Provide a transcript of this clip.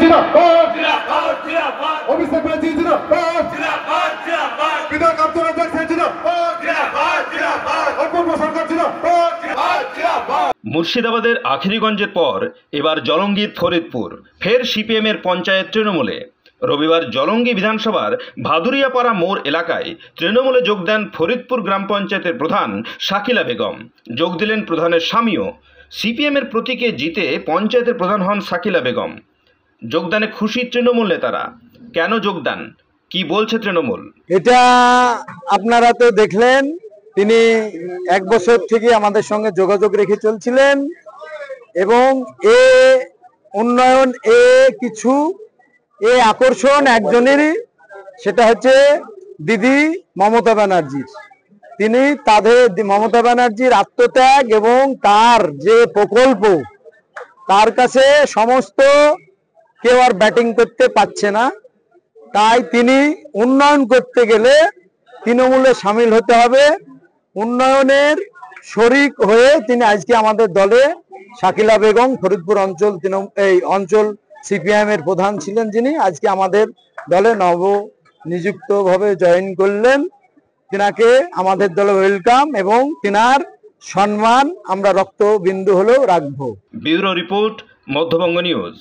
জিন্দাবাদ অভিষেক ব্যানার্জি জিন্দাবাদ বিধায়ক আব্দুল রাজ্জাক স্যার জিন্দাবাদ অপূর্ব সরকার জিন্দাবাদ। মুর্শিদাবাদের আখিরিগঞ্জের পর এবার জলঙ্গির ফরিদপুর, ফের সিপিএম এর পঞ্চায়েত তৃণমূলে। রবিবার জলঙ্গি বিধানসভার ভাদুরিয়াপাড়া মোড় এলাকায় তৃণমূলে যোগ দেন ফরিদপুর গ্রাম পঞ্চায়েতের প্রধান শাকিলা বেগম। যোগ দিলেন প্রধানের স্বামীও। সিপিএমের প্রতীকে জিতে পঞ্চায়েতের প্রধান হন শাকিলা বেগম। যোগদানে খুশি তৃণমূল নেতারা। কেন যোগদান, কি বলছে তৃণমূল? এটা আপনারা তো দেখলেন, তিনি 1 বছর থেকে আমাদের সঙ্গে যোগাযোগ রেখে চলছিলেন এবং উন্নয়ন কিছু আকর্ষণ একজনেরই, সেটা হচ্ছে দিদি মমতা ব্যানার্জির। তিনি মমতা ব্যানার্জির আত্মত্যাগ এবং তার যে প্রকল্প, তার কাছে সমস্ত কেউ আর ব্যাটিং করতে পারছে না। তাই তিনি উন্নয়ন করতে গেলে তৃণমূলে সামিল হতে হবে। উন্নয়নের শরিক হয়ে তিনি আজকে আমাদের দলে, শাকিলা বেগম ফরিদপুর অঞ্চল সিপিএম এর প্রধান ছিলেন, যিনি আজকে আমাদের দলে নিযুক্ত ভাবে জয়েন করলেন। তিনাকে আমাদের দলে ওয়েলকাম এবং তিনার সম্মান আমরা রক্তবিন্দু হলেও রাখবো। Bureau report, Madhyabanga news.